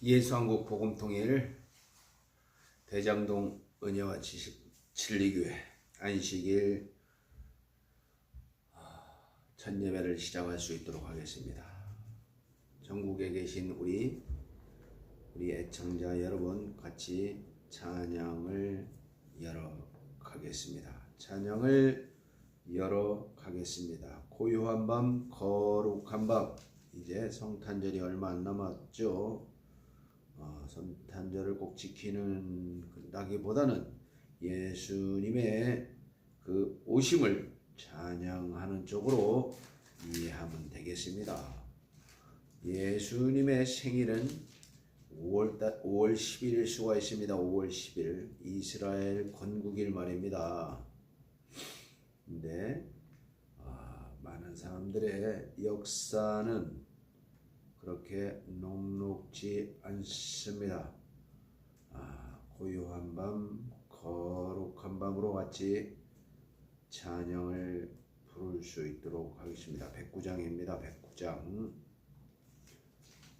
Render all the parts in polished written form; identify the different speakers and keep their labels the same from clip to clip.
Speaker 1: 예수한국 복음통일 대장동 은혜와 진리교회 안식일 첫 예배를 시작할 수 있도록 하겠습니다. 전국에 계신 우리 애청자 여러분 같이 찬양을 열어가겠습니다. 찬양을 열어가겠습니다. 고요한 밤 거룩한 밤, 이제 성탄절이 얼마 안 남았죠. 성탄절을 꼭 지키는다기보다는 예수님의 그 오심을 찬양하는 쪽으로 이해하면 되겠습니다. 예수님의 생일은 5월 10일일 수가 있습니다. 5월 10일 이스라엘 건국일 말입니다. 근데 많은 사람들의 역사는 그렇게 녹록지 않습니다. 고요한 밤, 거룩한 밤으로 같이 찬양을 부를 수 있도록 하겠습니다. 109장입니다.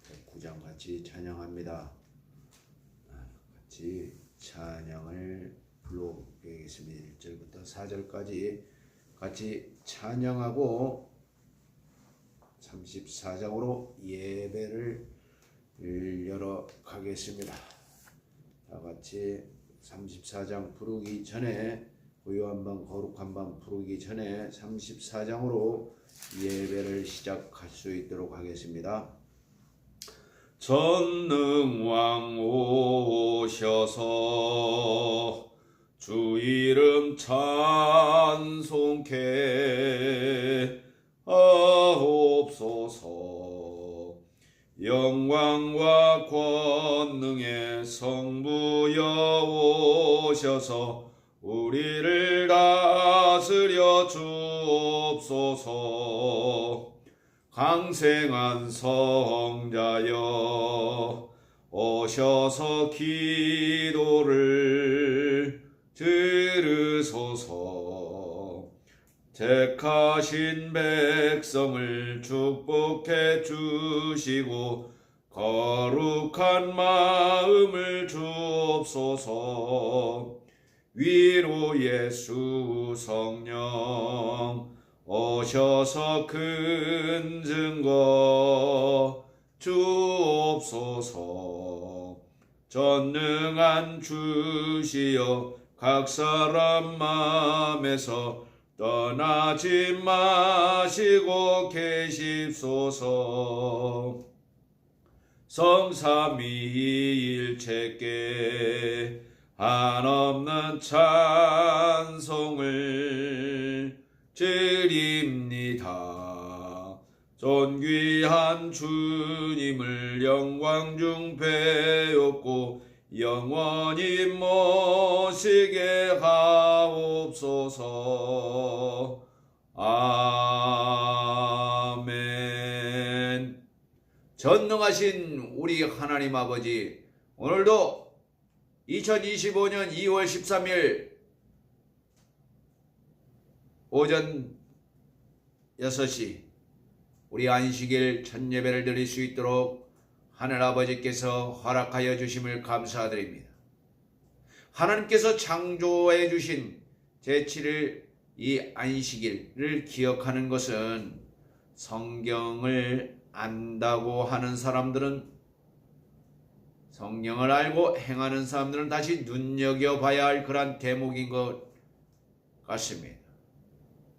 Speaker 1: 109장 같이 찬양합니다. 같이 찬양을 불러보겠습니다. 1절부터 4절까지 같이 찬양하고 34장으로 예배를 열어 가겠습니다. 다 같이 34장 부르기 전에, 고요한 밤 거룩한 밤 부르기 전에 34장으로 예배를 시작할 수 있도록 하겠습니다. 전능왕 오셔서 주 이름 찬송케 하옵소서. 영광과 권능의 성부여 오셔서 우리를 다스려 주옵소서. 강생한 성자여 오셔서 기도를 들으소서. 택하신 백성을 축복해 주시고 거룩한 마음을 주옵소서. 위로 예수 성령 오셔서 큰 증거 주옵소서. 전능한 주시여 각 사람 마음에서 떠나지 마시고 계십소서. 성삼위일체께 한없는 찬송을 드립니다. 존귀한 주님을 영광 중 배웠고 영원히 모시게 하옵소서. 아멘. 전능하신 우리 하나님 아버지, 오늘도 2025년 2월 13일 오전 6시 우리 안식일 첫 예배를 드릴 수 있도록 하늘아버지께서 허락하여 주심을 감사드립니다. 하나님께서 창조해 주신 제7일 이 안식일을 기억하는 것은 성경을 안다고 하는 사람들은, 성경을 알고 행하는 사람들은 다시 눈여겨봐야 할 그런 대목인 것 같습니다.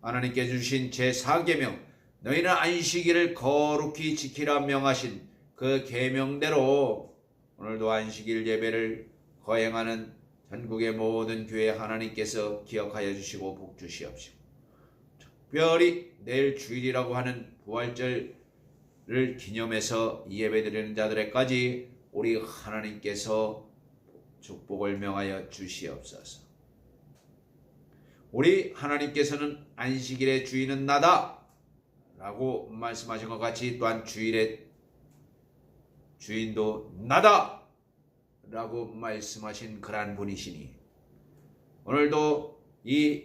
Speaker 1: 하나님께 주신 제4계명, 너희는 안식일을 거룩히 지키라 명하신 그 계명대로 오늘도 안식일 예배를 거행하는 전국의 모든 교회 하나님께서 기억하여 주시고 복 주시옵시고, 특별히 내일 주일이라고 하는 부활절을 기념해서 예배드리는 자들에까지 우리 하나님께서 축복을 명하여 주시옵소서. 우리 하나님께서는 안식일의 주인은 나다 라고 말씀하신 것 같이 또한 주일의 주인도 나다 라고 말씀하신 그러한 분이시니, 오늘도 이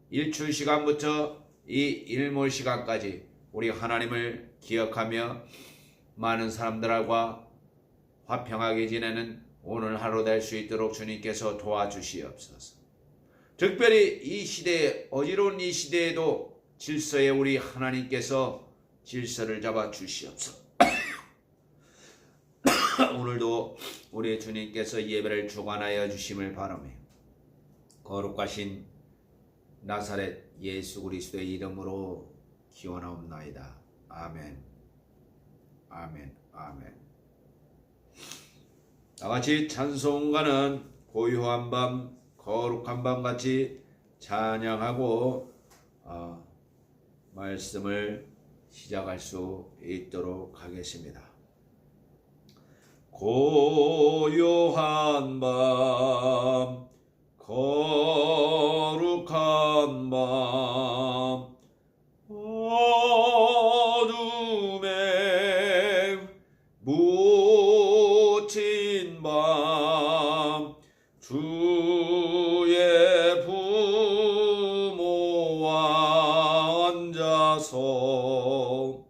Speaker 1: 일출 시간부터 이 일몰 시간까지 우리 하나님을 기억하며 많은 사람들과 화평하게 지내는 오늘 하루 될 수 있도록 주님께서 도와주시옵소서. 특별히 이 시대에, 어지러운 이 시대에도 질서에 우리 하나님께서 질서를 잡아 주시옵소서. 오늘도 우리 주님께서 예배를 주관하여 주심을 바라며 거룩하신 나사렛 예수 그리스도의 이름으로 기원하옵나이다. 아멘. 아멘. 아멘. 다같이 찬송가는 고요한 밤, 거룩한 밤 같이 찬양하고 말씀을 시작할 수 있도록 하겠습니다. 고요한 밤, 거룩한 밤, 어둠에 묻힌 밤, 주의 부모와 앉아서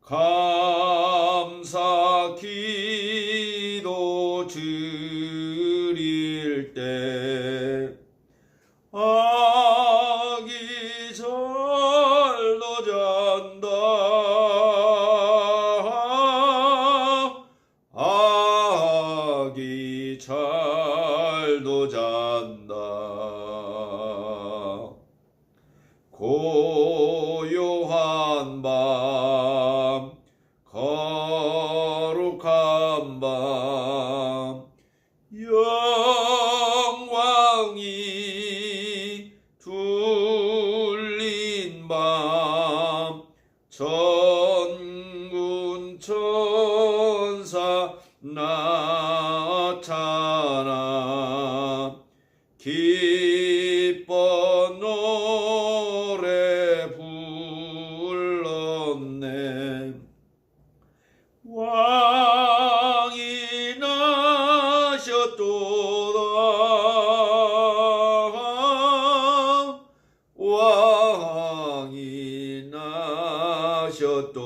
Speaker 1: 감사 기도 드릴 때 아기 잘도 잔다, 아기 잘도 잔다. 고요한 밤, 거룩한 밤, 영광이 둘린 밤, 전군 천사 나타나 기뻐 노래 불렀네. 왕이 나셨도다, 왕이 나셨도다.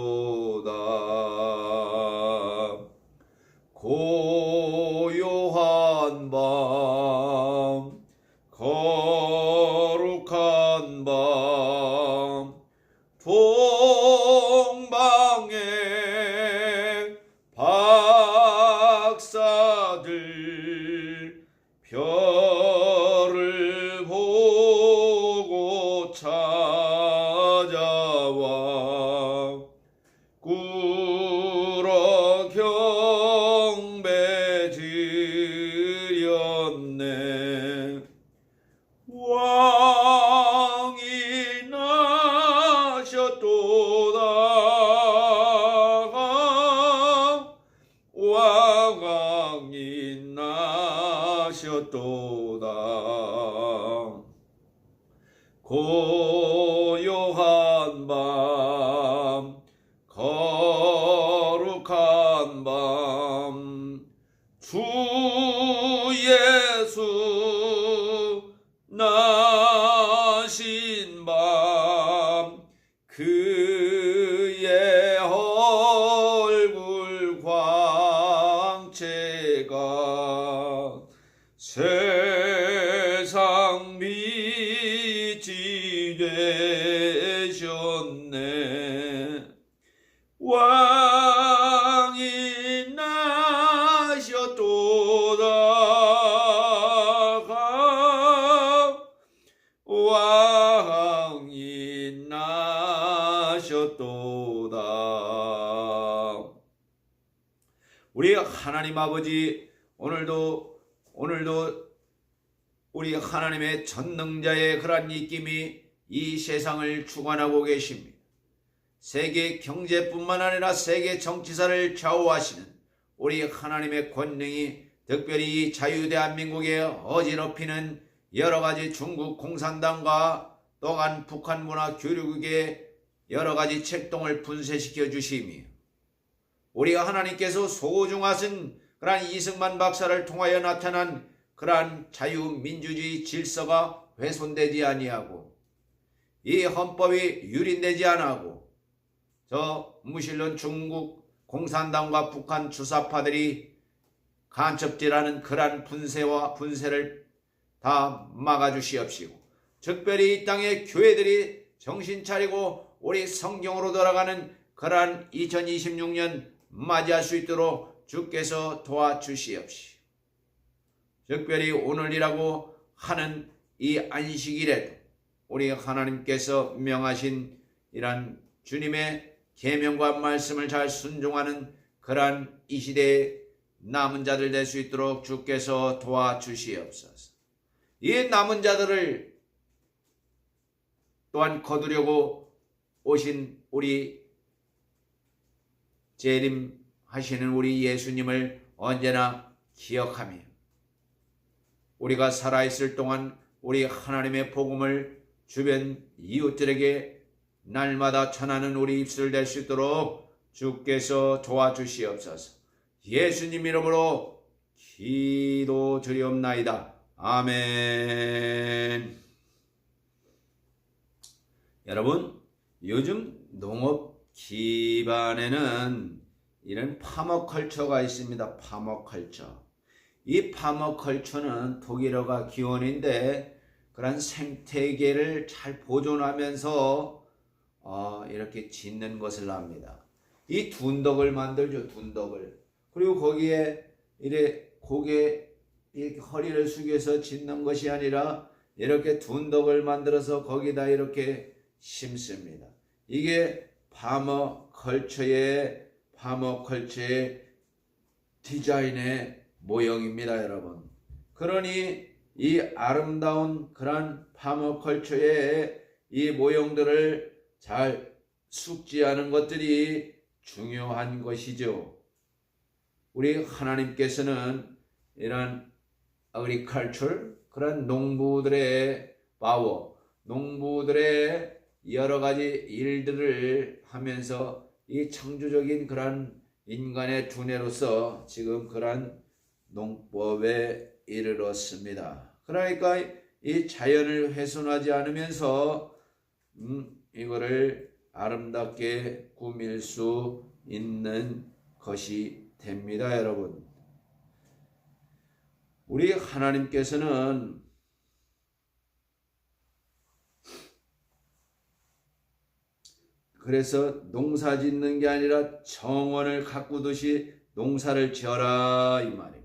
Speaker 1: 고요한 밤, 거룩한 밤, 동방의 박사들 별을 보고 찾아와 꿇어 경배 드렸네. 왕이 나셨도다, 왕이 나셨도다. 고요한 밤, 거룩한 밤, 주 예수 나신 밤, 그의 얼굴 광채가 세상 빛이 되셨네. 왕이 나셨도다, 왕이 나셨도다. 우리 하나님 아버지, 오늘도 우리 하나님의 전능자의 그러한 입김이 이 세상을 주관하고 계십니다. 세계 경제뿐만 아니라 세계 정치사를 좌우하시는 우리 하나님의 권능이 특별히 이 자유대한민국에 어지럽히는 여러가지 중국 공산당과 또한 북한 문화 교류국의 여러가지 책동을 분쇄시켜 주시며, 우리가 하나님께서 소중하신 그러한 이승만 박사를 통하여 나타난 그러한 자유민주주의 질서가 훼손되지 아니하고 이 헌법이 유린되지 않고 저 무신론 중국 공산당과 북한 주사파들이 간첩질하는 그러한 분세를 다 막아주시옵시고, 특별히 이 땅의 교회들이 정신 차리고 우리 성경으로 돌아가는 그러한 2026년 맞이할 수 있도록 주께서 도와주시옵시고, 특별히 오늘이라고 하는 이 안식일에도 우리 하나님께서 명하신 이러한 주님의 계명과 말씀을 잘 순종하는 그러한 이 시대의 남은 자들 될 수 있도록 주께서 도와주시옵소서. 이 남은 자들을 또한 거두려고 오신 우리 재림하시는 우리 예수님을 언제나 기억하며 우리가 살아있을 동안 우리 하나님의 복음을 주변 이웃들에게 날마다 전하는 우리 입술 될 수 있도록 주께서 도와주시옵소서. 예수님 이름으로 기도드리옵나이다. 아멘. 여러분, 요즘 농업 기반에는 이런 파머컬처가 있습니다. 파머컬처. 이 파머컬처는 독일어가 기원인데 그런 생태계를 잘 보존하면서 이렇게 짓는 것을 합니다. 이 둔덕을 만들죠. 둔덕을. 그리고 거기에 고개 이렇게 허리를 숙여서 짓는 것이 아니라 이렇게 둔덕을 만들어서 거기다 이렇게 심습니다. 이게 파머컬처의 디자인의 모형입니다, 여러분. 그러니 이 아름다운 그런 파머컬처의 이 모형들을 잘 숙지하는 것들이 중요한 것이죠. 우리 하나님께서는 이런 agriculture, 그런 농부들의 파워, 농부들의 여러 가지 일들을 하면서 이 창조적인 그런 인간의 두뇌로서 지금 그런 농법에 이르렀습니다. 그러니까 이 자연을 훼손하지 않으면서 이거를 아름답게 꾸밀 수 있는 것이 됩니다, 여러분. 우리 하나님께서는 그래서 농사 짓는 게 아니라 정원을 가꾸듯이 농사를 지어라 이 말입니다.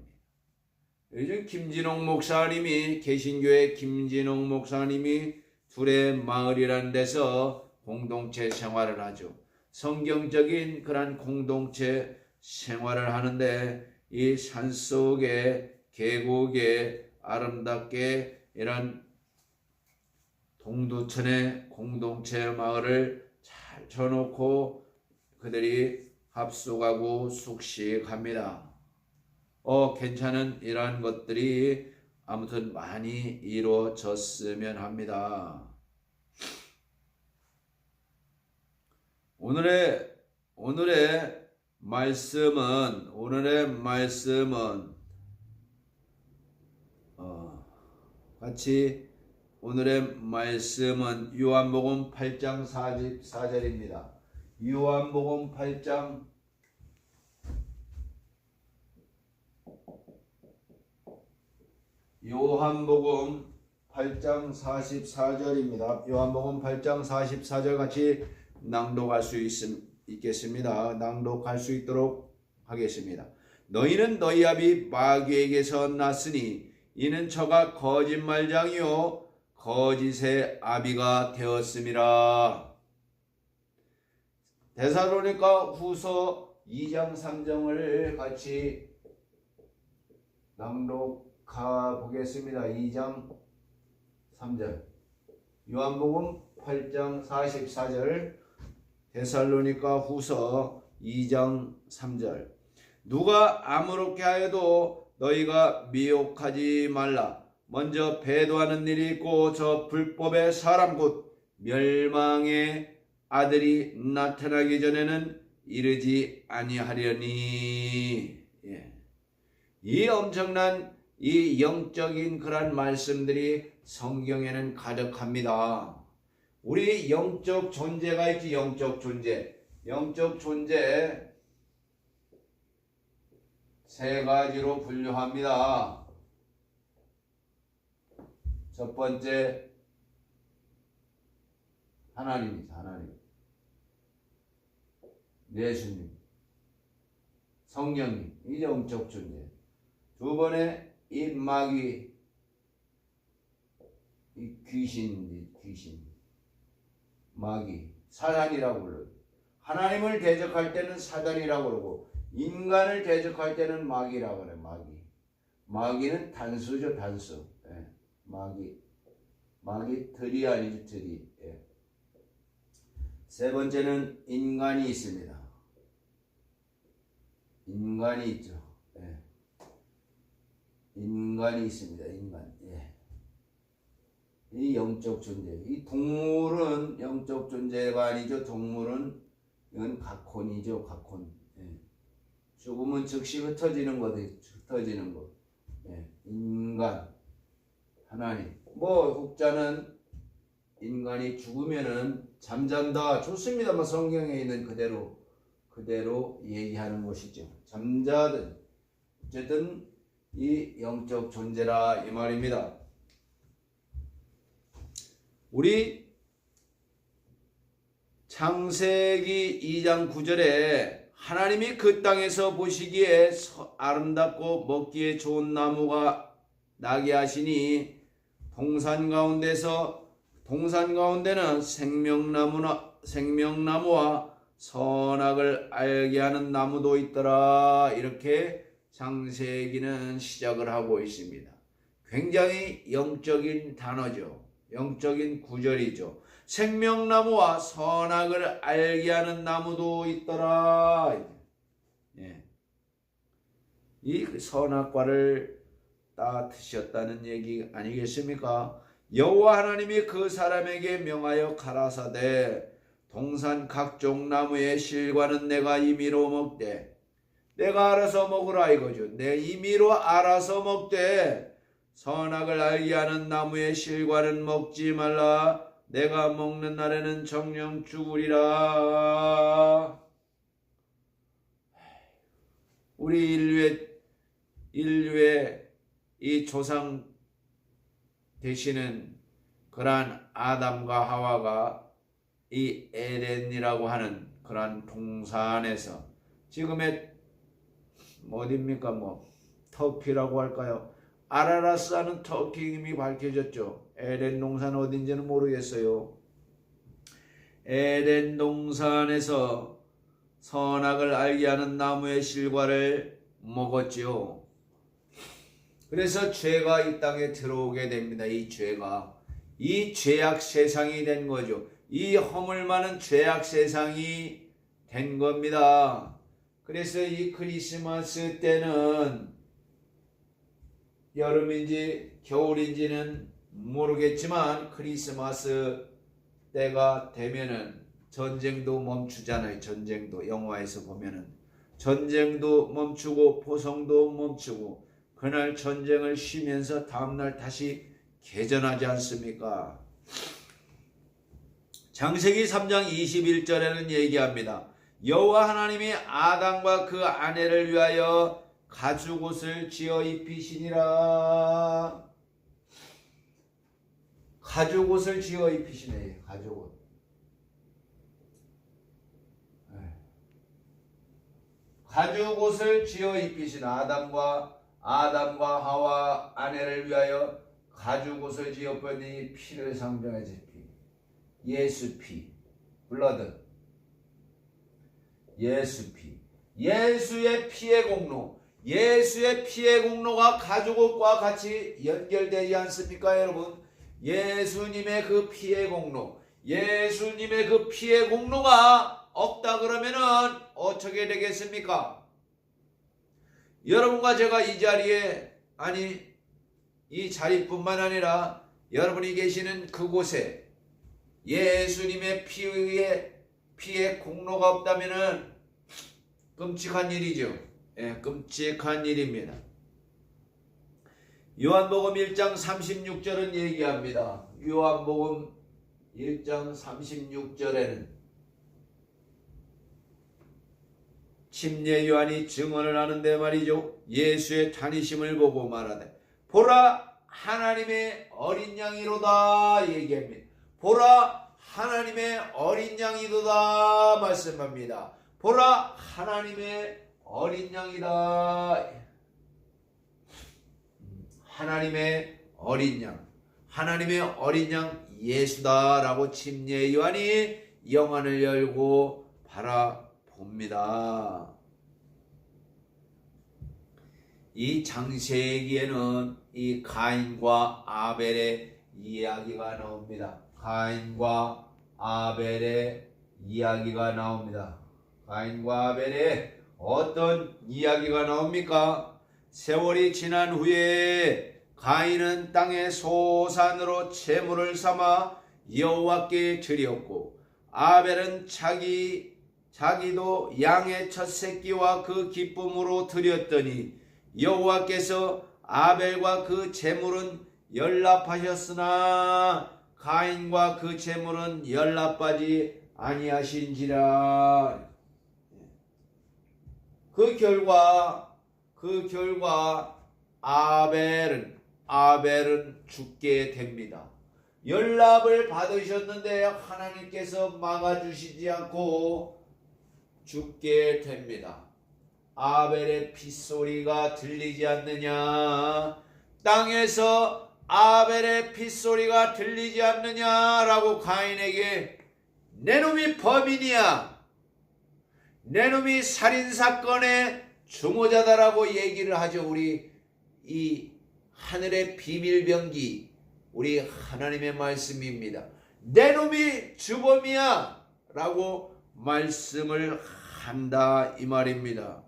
Speaker 1: 요즘 김진홍 목사님이, 개신교의 김진홍 목사님이 둘의 마을이라는 데서 공동체 생활을 하죠. 성경적인 그런 공동체 생활을 하는데 이 산속에 계곡에 아름답게 이런 동두천의 공동체 마을을 잘 쳐놓고 그들이 합숙하고 숙식합니다. 괜찮은 이러한 것들이 아무튼 많이 이루어졌으면 합니다. 오늘의 말씀은 같이 오늘의 말씀은 요한복음 8장 44절입니다. 요한복음 8장 44절입니다. 요한복음 8장 44절 같이 낭독할 수 있겠습니다. 낭독할 수 있도록 하겠습니다. 너희는 너희 아비 마귀에게서 났으니 이는 저가 거짓말장이요 거짓의 아비가 되었음이라. 데살로니가 후서 2장 3절을 같이 낭독하 보겠습니다. 2장 3절. 요한복음 8장 44절. 데살로니가 후서 2장 3절. 누가 아무렇게 하여도 너희가 미혹하지 말라. 먼저 배도하는 일이 있고 저 불법의 사람 곧 멸망의 아들이 나타나기 전에는 이르지 아니하려니. 이 엄청난 이 영적인 그런 말씀들이 성경에는 가득합니다. 우리 영적 존재가 있지. 영적 존재 세 가지로 분류합니다. 첫 번째, 하나님이다. 하나님. 예수님, 성령님, 이 영적 존재. 두 번에 이 마귀, 이 귀신, 마귀, 사단이라고 불러요. 하나님을 대적할 때는 사단이라고 그러고 인간을 대적할 때는 마귀라고 그래요. 마귀는 단수죠, 단수. 예. 마귀 들이 아니죠, 들이. 예. 세 번째는 인간이 있습니다. 인간이 있죠. 예. 인간이 있습니다. 인간. 예. 이 영적 존재. 이 동물은 영적 존재가 아니죠. 동물은 이건 각혼이죠. 각혼. 예. 죽으면 즉시 흩어지는 거. 예. 인간, 하나님. 혹자는 인간이 죽으면은 잠잔다. 좋습니다만 성경에 있는 그대로 얘기하는 것이죠. 잠자든 어쨌든 이 영적 존재라 이 말입니다. 우리 창세기 2장 9절에 하나님이 그 땅에서 보시기에 아름답고 먹기에 좋은 나무가 나게 하시니 동산 가운데는 생명나무와 선악을 알게 하는 나무도 있더라. 이렇게 창세기는 시작을 하고 있습니다. 굉장히 영적인 단어죠. 영적인 구절이죠. 생명나무와 선악을 알게 하는 나무도 있더라. 예. 이 선악과를 다 드셨다는 얘기 아니겠습니까? 여호와 하나님이 그 사람에게 명하여 가라사대 동산 각종 나무의 실과는 내가 임의로 먹되 내가 알아서 먹으라 이거죠. 내 임의로 알아서 먹되 선악을 알게 하는 나무의 실과는 먹지 말라. 내가 먹는 날에는 정령 죽으리라. 우리 인류의 이 조상 되시는 그러한 아담과 하와가 이 에덴이라고 하는 그러한 동산에서 지금의 어디입니까? 터키라고 할까요? 아라라스하는 터키 이미 밝혀졌죠. 에덴 동산 어딘지는 모르겠어요. 에덴 동산에서 선악을 알게 하는 나무의 실과를 먹었지요. 그래서 죄가 이 땅에 들어오게 됩니다. 이 죄악 세상이 된 거죠. 이 허물 많은 죄악 세상이 된 겁니다. 그래서 이 크리스마스 때는 여름인지 겨울인지는 모르겠지만 크리스마스 때가 되면은 전쟁도 멈추잖아요. 전쟁도 영화에서 보면은 전쟁도 멈추고 포성도 멈추고 그날 전쟁을 쉬면서 다음날 다시 개전하지 않습니까? 창세기 3장 21절에는 얘기합니다. 여호와 하나님이 아담과 그 아내를 위하여 가죽옷을 지어 입히시니라. 가죽옷을 지어 입히시네. 가죽옷. 가죽옷을 지어 입히신 아담과 하와 아내를 위하여 가죽옷을 지어 입히니 피를 상징하지. 피. 예수 피. 블러드. 예수 피. 예수의 피의 공로. 예수의 피의 공로가 가죽옷과 같이 연결되지 않습니까, 여러분? 예수님의 그 피의 공로. 예수님의 그 피의 공로가 없다 그러면은 어떻게 되겠습니까? 여러분과 제가 이 자리에, 이 자리뿐만 아니라 여러분이 계시는 그곳에 예수님의 피의 공로가 없다면은 끔찍한 일이죠. 예, 끔찍한 일입니다. 요한복음 1장 36절은 얘기합니다. 요한복음 1장 36절에는 침례 요한이 증언을 하는데 말이죠. 예수의 탄이심을 보고 말하되 보라 하나님의 어린 양이로다 얘기합니다. 보라 하나님의 어린 양이로다 말씀합니다. 보라 하나님의 어린 양이다. 하나님의 어린 양, 하나님의 어린 양 예수다라고 침례 요한이 영안을 열고 바라봅니다. 이 창세기에는 이 가인과 아벨의 이야기가 나옵니다. 가인과 아벨의 이야기가 나옵니다. 가인과 아벨의 어떤 이야기가 나옵니까? 세월이 지난 후에 가인은 땅의 소산으로 제물을 삼아 여호와께 드렸고 아벨은 자기도 양의 첫 새끼와 그 기쁨으로 드렸더니 여호와께서 아벨과 그 제물은 연락하셨으나 가인과 그 제물은 연락하지 아니하신지라. 그 결과 아벨은 죽게 됩니다. 연락을 받으셨는데 하나님께서 막아주시지 않고 죽게 됩니다. 아벨의 핏소리가 들리지 않느냐? 땅에서 아벨의 핏소리가 들리지 않느냐라고 가인에게 내 놈이 범인이야, 내 놈이 살인사건의 주모자다라고 얘기를 하죠. 우리 이 하늘의 비밀병기, 우리 하나님의 말씀입니다. 내 놈이 주범이야 라고 말씀을 한다 이 말입니다.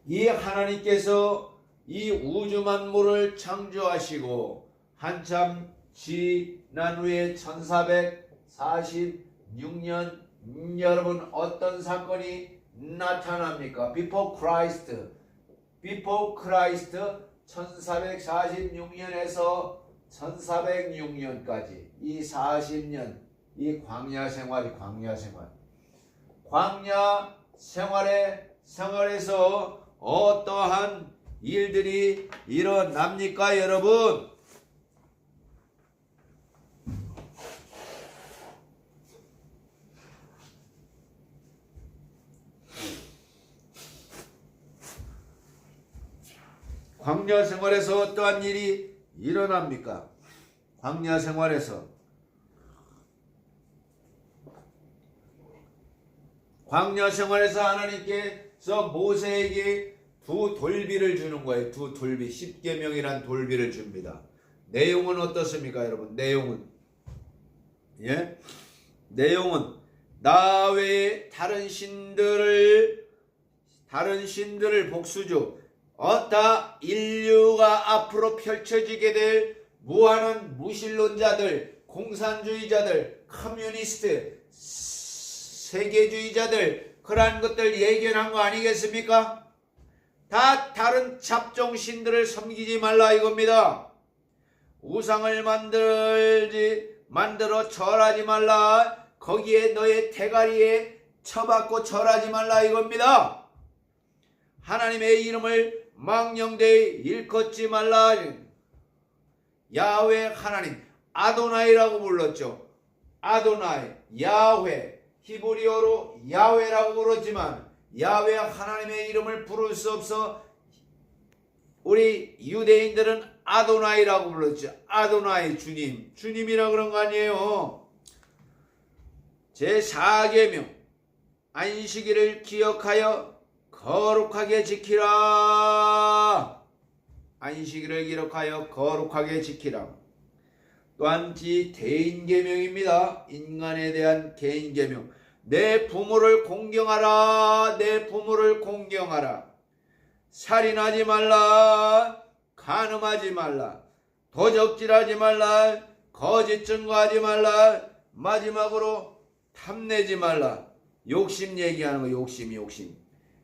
Speaker 1: 이 하나님께서 이 우주 만물을 창조하시고 한참 지난 후에 1446년 여러분 어떤 사건이 나타납니까? Before Christ 1446년에서 1406년까지 이 40년 이 광야 생활에서 어떠한 일들이 일어납니까, 여러분? 광야 생활에서 어떠한 일이 일어납니까? 광야 생활에서 하나님께서 모세에게 두 돌비를 주는 거예요. 두 돌비, 십계명이란 돌비를 줍니다. 내용은 어떻습니까, 여러분? 내용은 나 외에 다른 신들을 복수주, 다 인류가 앞으로 펼쳐지게 될 무한한 무신론자들, 공산주의자들, 커뮤니스트, 세계주의자들, 그러한 것들 예견한 거 아니겠습니까? 다 다른 잡종신들을 섬기지 말라 이겁니다. 우상을 만들어 절하지 말라. 거기에 너의 대가리에 쳐박고 절하지 말라 이겁니다. 하나님의 이름을 망령되이 일컫지 말라. 야훼 하나님, 아도나이라고 불렀죠. 아도나이, 야훼, 히브리어로 야훼라고 부르지만 야훼 하나님의 이름을 부를 수 없어 우리 유대인들은 아도나이라고 불렀죠. 아도나이, 주님이라 그런 거 아니에요. 제4계명 안식일을 기억하여 거룩하게 지키라. 안식일을 기록하여 거룩하게 지키라. 또한 대인계명입니다. 인간에 대한 개인계명. 내 부모를 공경하라. 살인하지 말라. 간음하지 말라. 도적질하지 말라. 거짓 증거하지 말라. 마지막으로 탐내지 말라. 욕심 얘기하는 거. 욕심.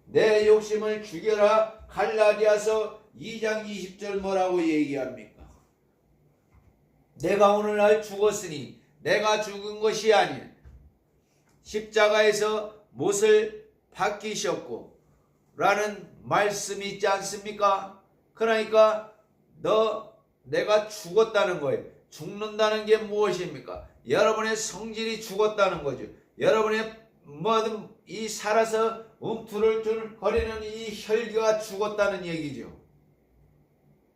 Speaker 1: 내 욕심을 죽여라. 갈라디아서 2장 20절 뭐라고 얘기합니까? 내가 오늘날 죽었으니 내가 죽은 것이 아닌 십자가에서 못을 바뀌셨고 라는 말씀이 있지 않습니까? 그러니까 내가 죽었다는 거예요. 죽는다는 게 무엇입니까? 여러분의 성질이 죽었다는 거죠. 여러분의 뭐든 이 살아서 움투를 거리는 이 혈기가 죽었다는 얘기죠.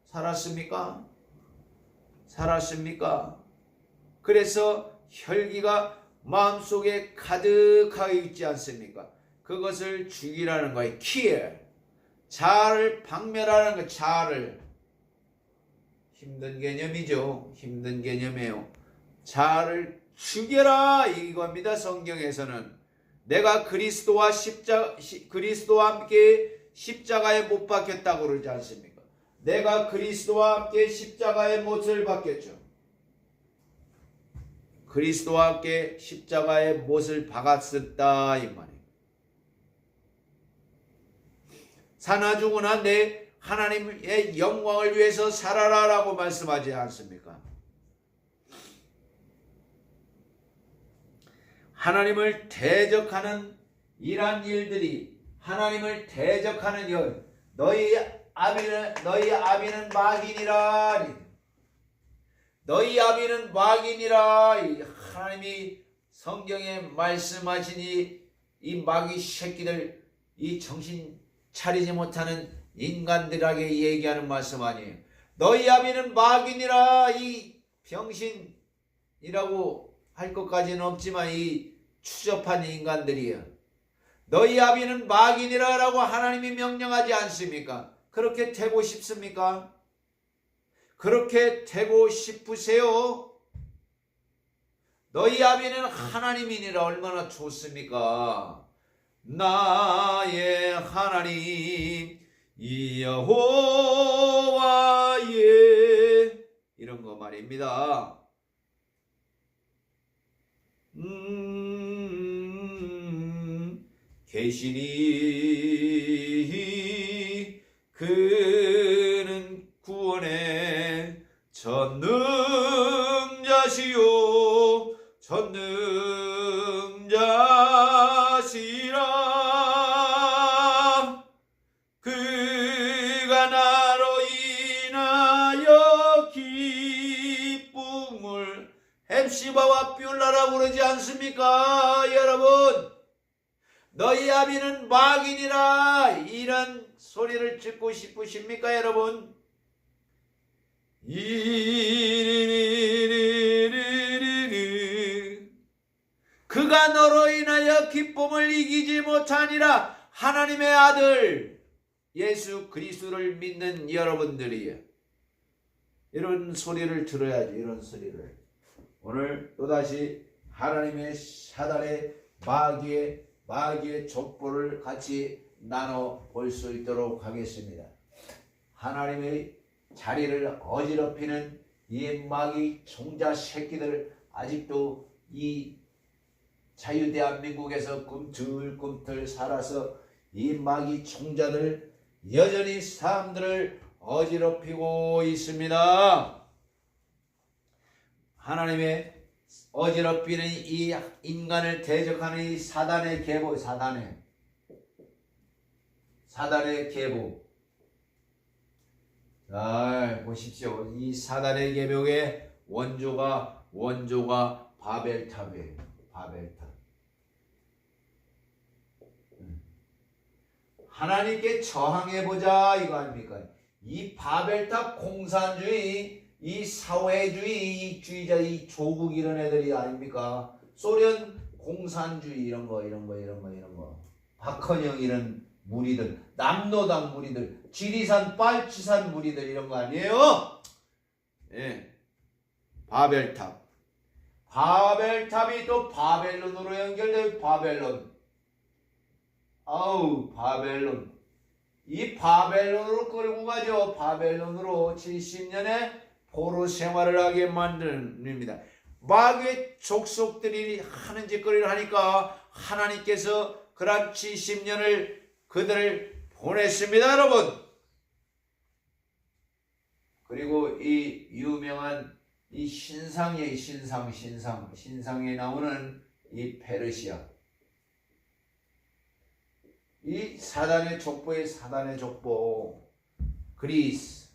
Speaker 1: 살았습니까? 살았습니까? 그래서 혈기가 마음속에 가득하게 있지 않습니까? 그것을 죽이라는 거예요. kill. 자아를 박멸하는 거. 자아를. 힘든 개념이죠. 힘든 개념이에요. 자아를 죽여라 이겁니다. 성경에서는. 내가 그리스도와 함께 십자가에 못 박혔다고 그러지 않습니까? 내가 그리스도와 함께 십자가의 못을 박혔죠. 그리스도와 함께 십자가의 못을 박았었다 이 말이에요. 사나 죽으나 내 하나님의 영광을 위해서 살아라 라고 말씀하지 않습니까? 하나님을 대적하는 이러한 일들이 하나님을 대적하는 일, 너희 아비는 마귀니라. 너희 아비는 마귀니라. 하나님이 성경에 말씀하시니 이 마귀 새끼들, 이 정신 차리지 못하는 인간들에게 얘기하는 말씀 아니에요. 너희 아비는 마귀니라. 이 병신이라고 할 것까지는 없지만 이 추접한 인간들이요. 너희 아비는 마귀니라 라고 하나님이 명령하지 않습니까? 그렇게 되고 싶습니까? 그렇게 되고 싶으세요? 너희 아비는 하나님이니라. 얼마나 좋습니까? 나의 하나님 여호와의 이런 거 말입니다. 계시니 그는 구원의 전능자시요 전능자시라. 그가 나로 인하여 기쁨을 헵시바와 뷸라라고 그러지 않습니까? 여러분, 너희 아비는 마귀니라 이런 소리를 듣고 싶으십니까? 여러분, 그가 너로 인하여 기쁨을 이기지 못하니라. 하나님의 아들 예수 그리스도를 믿는 여러분들이요, 이런 소리를 들어야지. 이런 소리를 오늘 또다시 하나님의 사단의 마귀의 족보를 같이 나눠 볼 수 있도록 하겠습니다. 하나님의 자리를 어지럽히는 이 마귀 종자 새끼들, 아직도 이 자유대한민국에서 꿈틀꿈틀 살아서 이 마귀 종자들 여전히 사람들을 어지럽히고 있습니다. 하나님의 어지럽히는 이 인간을 대적하는 이 사단의 계보, 사단의 계보. 잘 보십시오. 이 사단의 계보의 원조가 바벨탑이에요. 바벨탑. 하나님께 저항해보자 이거 아닙니까? 이 바벨탑 공산주의, 이 사회주의자, 이 조국 이런 애들이 아닙니까? 소련 공산주의 이런 거. 박헌영 이런 무리들, 남노당 무리들, 지리산 빨치산 무리들 이런 거 아니에요? 예. 바벨탑이 또 바벨론으로 연결돼요. 바벨론. 바벨론. 이 바벨론으로 끌고 가죠. 바벨론으로 70년의 포로 생활을 하게 만듭니다. 마귀의 족속들이 하는 짓거리를 하니까 하나님께서 그런 70년을 그들을 보냈습니다, 여러분. 그리고 이 유명한 이 신상에 나오는 이 페르시아. 이 사단의 족보의 사단의 족보. 그리스,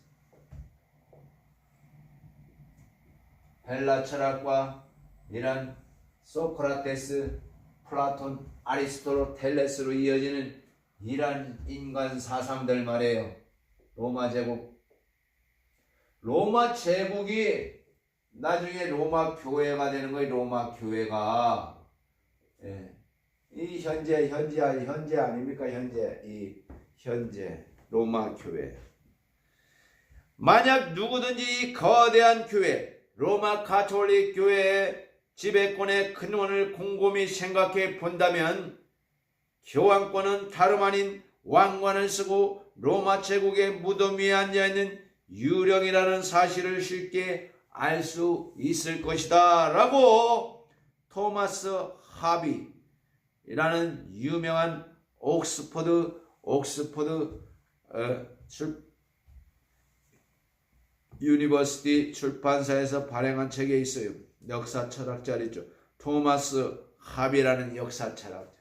Speaker 1: 헬라 철학과 이란 소크라테스, 플라톤, 아리스토텔레스로 이어지는 이란 인간 사상들 말이에요. 로마 제국. 로마 제국이 나중에 로마 교회가 되는 거예요. 로마 교회가. 예. 이 현재 아닙니까? 현재 로마 교회. 만약 누구든지 이 거대한 교회, 로마 가톨릭 교회의 지배권의 근원을 곰곰이 생각해 본다면 교황권은 다름 아닌 왕관을 쓰고 로마 제국의 무덤 위에 앉아있는 유령이라는 사실을 쉽게 알 수 있을 것이다 라고 토마스 하비라는 유명한 옥스퍼드 유니버시티 출판사에서 발행한 책에 있어요. 역사 철학자리죠. 토마스 하비라는 역사 철학자.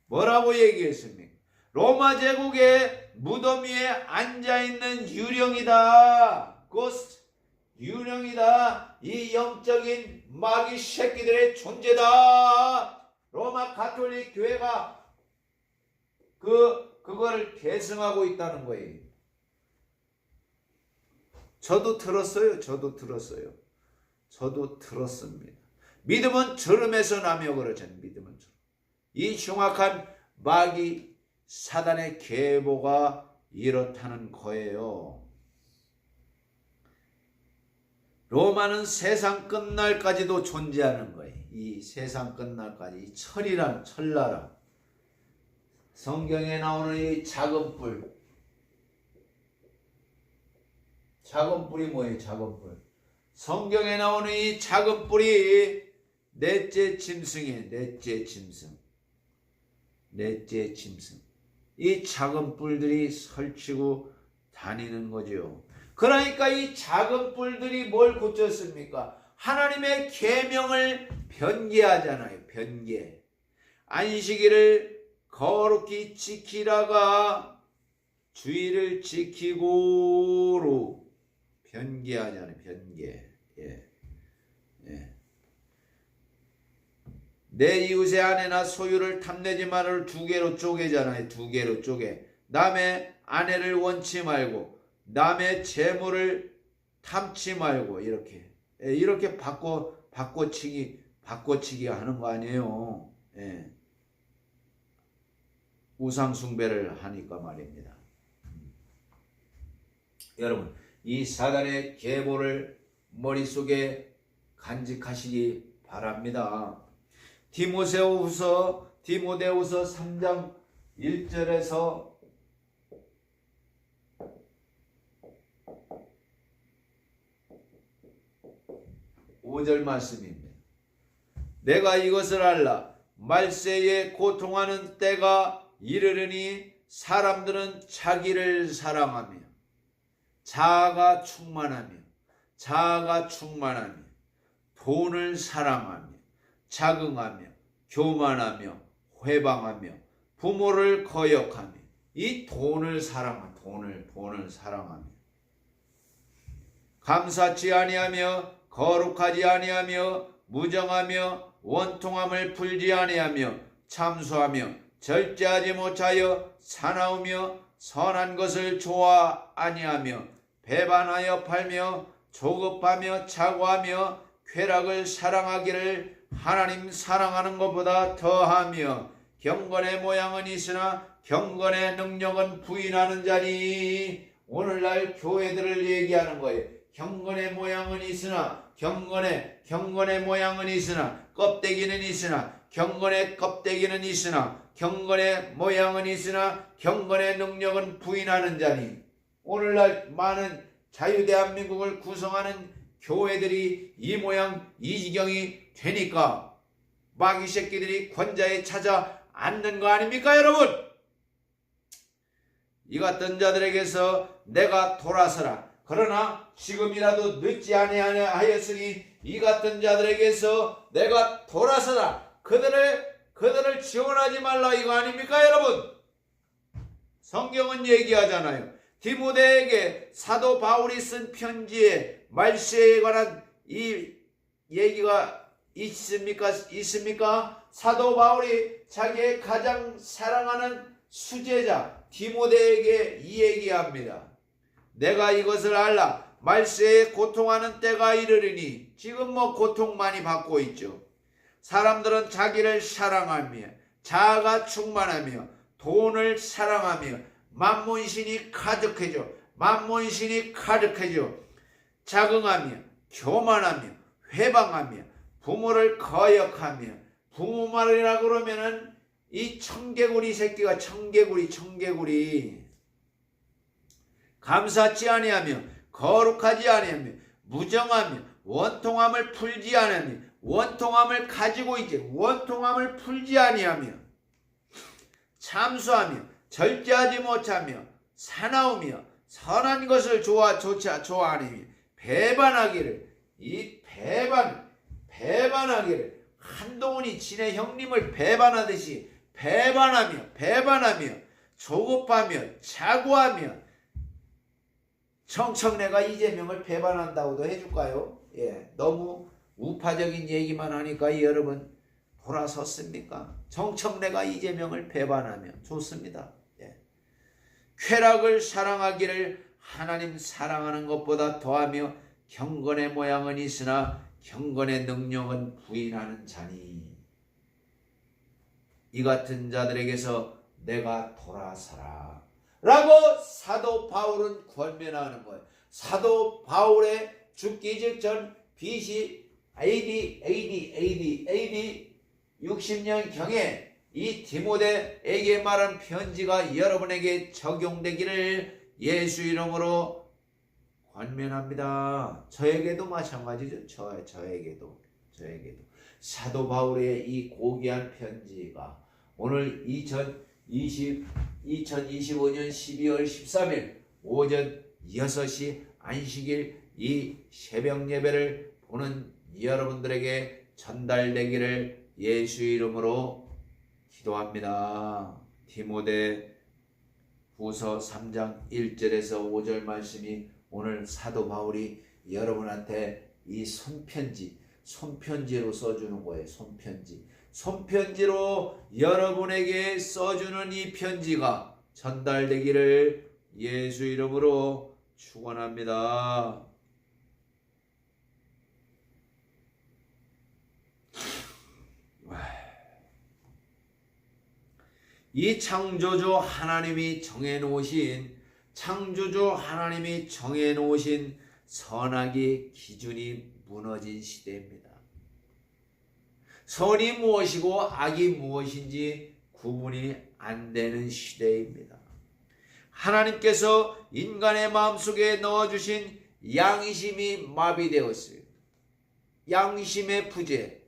Speaker 1: 뭐라고 얘기했습니까? 로마 제국의 무덤 위에 앉아있는 유령이다. 고스트. 유령이다. 이 영적인 마귀 새끼들의 존재다. 로마 가톨릭 교회가 그거를 계승하고 있다는 거예요. 저도 들었어요. 저도 들었습니다. 믿음은 들음에서 나며 그러죠. 믿음은 들음. 이 흉악한 마귀 사단의 계보가 이렇다는 거예요. 로마는 세상 끝날까지도 존재하는 거예요. 이 세상 끝날까지. 이 철나라. 성경에 나오는 이 작은 뿔. 작은 뿔이 뭐예요? 작은 뿔. 성경에 나오는 이 작은 뿔이 넷째 짐승이에요. 넷째 짐승. 이 작은 뿔들이 설치고 다니는 거죠. 그러니까 이 작은 뿔들이 뭘 고쳤습니까? 하나님의 계명을 변개하잖아요. 변개. 안식일을 거룩히 지키다가 주의를 지키고로 변개하잖아요. 변개. 예. 내 이웃의 아내나 소유를 탐내지 말을 두 개로 쪼개잖아요. 두 개로 쪼개. 남의 아내를 원치 말고 남의 재물을 탐치 말고 이렇게 바꿔치기 하는 거 아니에요. 예. 우상 숭배를 하니까 말입니다. 여러분, 이 사단의 계보를 머릿속에 간직하시기 바랍니다. 디모데후서 3장 1절에서 5절 말씀입니다. 내가 이것을 알라. 말세에 고통하는 때가 이르르니 사람들은 자기를 사랑하며 자아가 충만하며 돈을 사랑하며 자긍하며 교만하며 회방하며 부모를 거역하며 이 돈을 사랑하며 감사치 아니하며 거룩하지 아니하며 무정하며 원통함을 풀지 아니하며 참수하며 절제하지 못하여 사나우며 선한 것을 좋아 아니하며 배반하여 팔며 조급하며 차고하며 쾌락을 사랑하기를 하나님 사랑하는 것보다 더하며 경건의 모양은 있으나 경건의 능력은 부인하는 자니. 오늘날 교회들을 얘기하는 거예요. 경건의 모양은 있으나 경건의 모양은 있으나 껍데기는 있으나 경건의 껍데기는 있으나 경건의 모양은 있으나 경건의 능력은 부인하는 자니. 오늘날 많은 자유대한민국을 구성하는 교회들이 이 모양 이 지경이 되니까 마귀 새끼들이 권자에 찾아 앉는 거 아닙니까 여러분? 이 같은 자들에게서 내가 돌아서라. 그러나 지금이라도 늦지 아니하였으니 이 같은 자들에게서 내가 돌아서라. 그들을 지원하지 말라 이거 아닙니까 여러분? 성경은 얘기하잖아요. 디모데에게 사도 바울이 쓴 편지에 말세에 관한 이 얘기가 있습니까? 사도 바울이 자기의 가장 사랑하는 수제자 디모데에게 이 얘기합니다. 내가 이것을 알라. 말세에 고통하는 때가 이르리니, 지금 고통 많이 받고 있죠. 사람들은 자기를 사랑하며 자아가 충만하며 돈을 사랑하며 만몬신이 가득해져 자긍하며 교만하며 회방하며 부모를 거역하며, 부모 말이라 그러면은 이 청개구리 새끼가 청개구리 감사치 아니하며 거룩하지 아니하며 무정하며 원통함을 풀지 아니하며, 원통함을 가지고 있지 원통함을 풀지 아니하며 참수하며 절제하지 못하며 사나우며 선한 것을 좋아하니 배반하기를, 이 배반하기를, 한동훈이 지네 형님을 배반하듯이 배반하며 조급하며 자고하며, 청청내가 이재명을 배반한다고도 해줄까요? 너무 우파적인 얘기만 하니까 여러분 돌아섰습니까? 청청내가 이재명을 배반하며 좋습니다. 쾌락을 사랑하기를 하나님 사랑하는 것보다 더하며 경건의 모양은 있으나 경건의 능력은 부인하는 자니, 이 같은 자들에게서 내가 돌아서라 라고 사도 바울은 권면하는 거예요. 사도 바울의 죽기 직전 BC AD 60년경에 이 디모데에게 말한 편지가 여러분에게 적용되기를 예수 이름으로 권면합니다. 저에게도 마찬가지죠. 저에게도 사도 바울의 이 고귀한 편지가 오늘 2025년 12월 13일 오전 6시 안식일 이 새벽 예배를 보는 여러분들에게 전달되기를 예수 이름으로 기도합니다. 디모데 후서 3장 1절에서 5절 말씀이 오늘 사도 바울이 여러분한테 이 손편지로 써주는 거예요. 손편지로 여러분에게 써주는 이 편지가 전달되기를 예수 이름으로 축원합니다. 이 창조주 하나님이 정해놓으신 선악의 기준이 무너진 시대입니다. 선이 무엇이고 악이 무엇인지 구분이 안 되는 시대입니다. 하나님께서 인간의 마음속에 넣어주신 양심이 마비되었어요. 양심의 부재.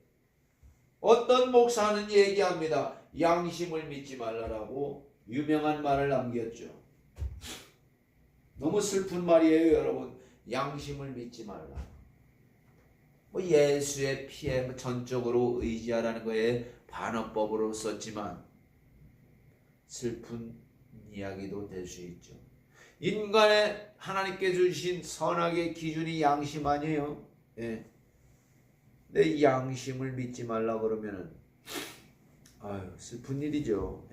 Speaker 1: 어떤 목사는 얘기합니다. 양심을 믿지 말라라고 유명한 말을 남겼죠. 너무 슬픈 말이에요, 여러분. 양심을 믿지 말라. 예수의 피에 전적으로 의지하라는 거에 반어법으로 썼지만 슬픈 이야기도 될 수 있죠. 인간의 하나님께 주신 선악의 기준이 양심 아니에요? 내 양심을 믿지 말라 그러면은 슬픈 일이죠.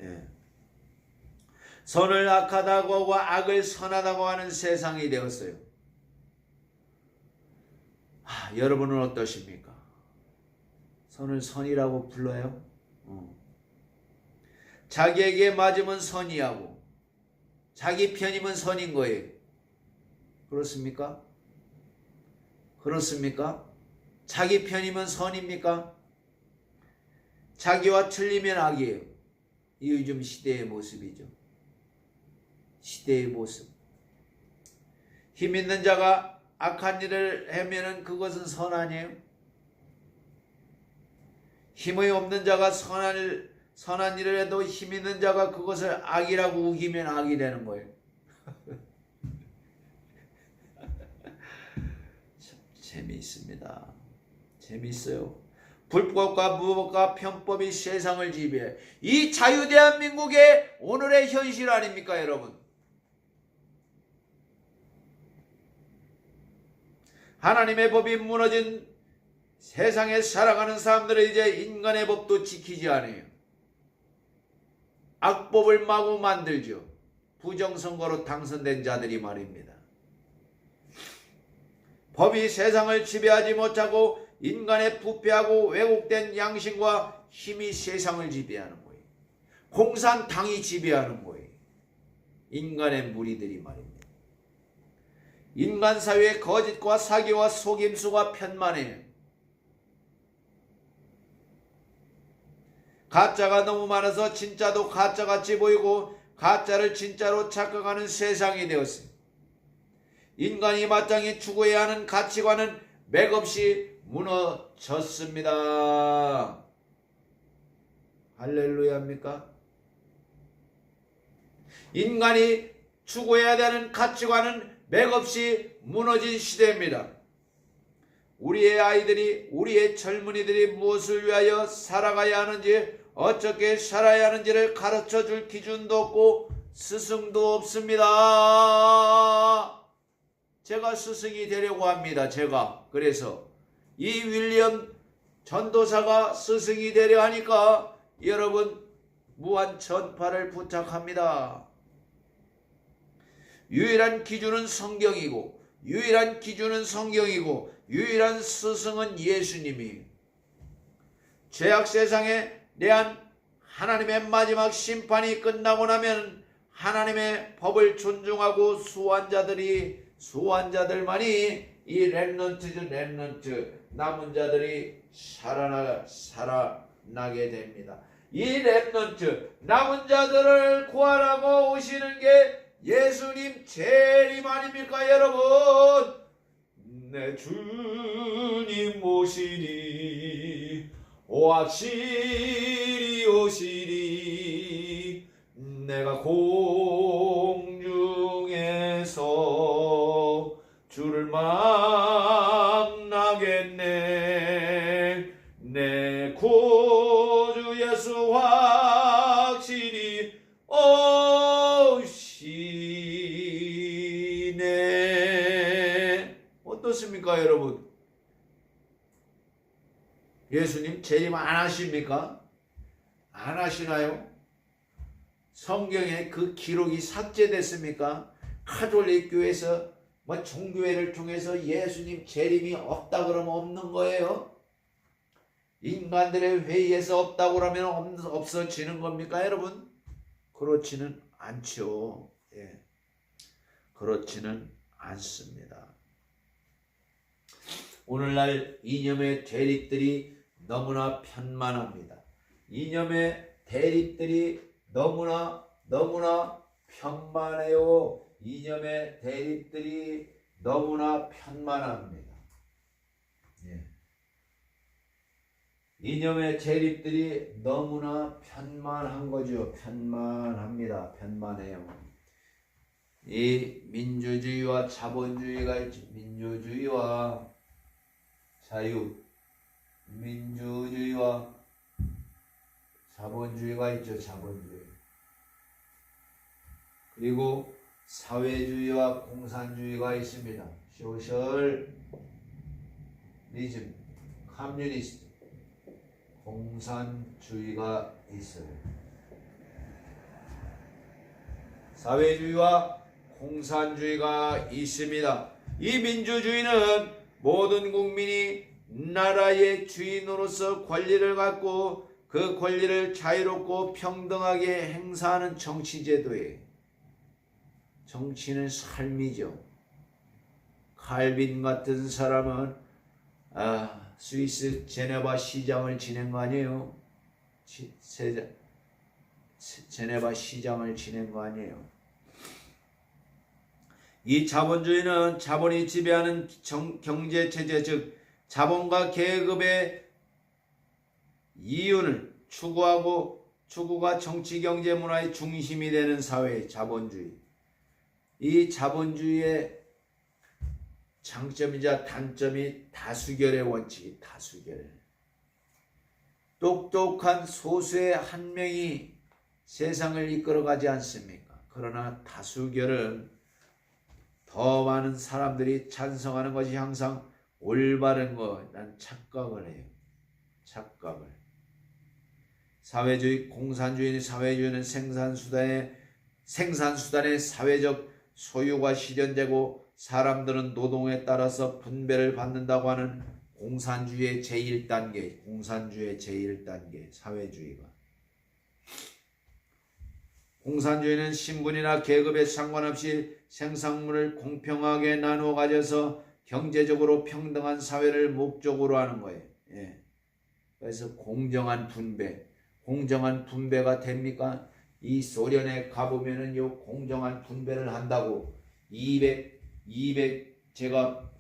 Speaker 1: 선을 악하다고 하고 악을 선하다고 하는 세상이 되었어요. 여러분은 어떠십니까? 선을 선이라고 불러요? 자기에게 맞으면 선이하고 자기 편이면 선인 거예요. 그렇습니까? 자기 편이면 선입니까? 자기와 틀리면 악이에요. 이 요즘 시대의 모습이죠. 시대의 모습. 힘 있는 자가 악한 일을 하면은 그것은 선 아니에요? 힘이 없는 자가 선한 일을 해도 힘 있는 자가 그것을 악이라고 우기면 악이 되는 거예요. 참 재미있습니다. 재미있어요. 불법과 무법과 편법이 세상을 지배해. 이 자유대한민국의 오늘의 현실 아닙니까, 여러분? 하나님의 법이 무너진 세상에 살아가는 사람들은 이제 인간의 법도 지키지 않아요. 악법을 마구 만들죠. 부정선거로 당선된 자들이 말입니다. 법이 세상을 지배하지 못하고 인간의 부패하고 왜곡된 양심과 힘이 세상을 지배하는 거예요. 공산당이 지배하는 거예요. 인간의 무리들이 말입니다. 인간 사회의 거짓과 사기와 속임수가 편만해요. 가짜가 너무 많아서 진짜도 가짜같이 보이고 가짜를 진짜로 착각하는 세상이 되었어요. 인간이 마땅히 추구해야 하는 가치관은 맥없이 무너졌습니다. 할렐루야입니까? 인간이 추구해야 되는 가치관은 맥없이 무너진 시대입니다. 우리의 아이들이, 우리의 젊은이들이 무엇을 위하여 살아가야 하는지, 어떻게 살아야 하는지를 가르쳐줄 기준도 없고 스승도 없습니다. 제가 스승이 되려고 합니다. 그래서 이 윌리엄 전도사가 스승이 되려 하니까 여러분 무한 전파를 부탁합니다. 유일한 기준은 성경이고 유일한 스승은 예수님이. 죄악 세상에 대한 하나님의 마지막 심판이 끝나고 나면 하나님의 법을 존중하고 수완자들만이 이 렘넌트 남은 자들이 살아나게 됩니다. 이 렘넌트 남은 자들을 구하라고 오시는 게 예수님 재림 아닙니까, 여러분? 내 주님 오시리, 확실히 오시리. 내가 공중에서 주를 만나겠네. 내 구주 예수 확실히 오시네. 어떻습니까, 여러분? 예수님 재림 안 하십니까? 안 하시나요? 성경에 그 기록이 삭제됐습니까? 가톨릭 교회에서 종교회를 통해서 예수님 재림이 없다 그러면 없는 거예요? 인간들의 회의에서 없다고 그러면 없어지는 겁니까, 여러분? 그렇지는 않죠. 예. 그렇지는 않습니다. 오늘날 이념의 대립들이 너무나 편만합니다. 이념의 대립들이 너무나 편만해요. 이념의 대립들이 너무나 편만합니다. 예. 이념의 대립들이 너무나 편만한 거죠. 편만합니다. 편만해요. 이 민주주의와 자본주의가 있죠. 민주주의와 자유, 민주주의와 자본주의가 있죠. 자본주의. 그리고 사회주의와 공산주의가 있습니다. 소셜리즘, 커뮤니스트, 공산주의가 있어요. 사회주의와 공산주의가 있습니다. 이 민주주의는 모든 국민이 나라의 주인으로서 권리를 갖고 그 권리를 자유롭고 평등하게 행사하는 정치제도예요. 정치는 삶이죠. 칼빈 같은 사람은 스위스 제네바 시장을 지낸 거 아니에요? 제네바 시장을 지낸 거 아니에요? 이 자본주의는 자본이 지배하는 경제체제, 즉 자본과 계급의 이윤을 추구가 정치, 경제, 문화의 중심이 되는 사회, 자본주의. 이 자본주의의 장점이자 단점이 다수결의 원칙이 다수결. 똑똑한 소수의 한 명이 세상을 이끌어가지 않습니까? 그러나 다수결은 더 많은 사람들이 찬성하는 것이 항상 올바른 거란 착각을 해요. 착각을. 사회주의, 공산주의, 사회주의는 생산수단의 사회적 소유가 실현되고 사람들은 노동에 따라서 분배를 받는다고 하는 공산주의의 제1단계, 사회주의가. 공산주의는 신분이나 계급에 상관없이 생산물을 공평하게 나누어 가져서 경제적으로 평등한 사회를 목적으로 하는 거예요. 예. 그래서 공정한 분배가 됩니까? 이 소련에 가보면은 요 공정한 분배를 한다고 200 제가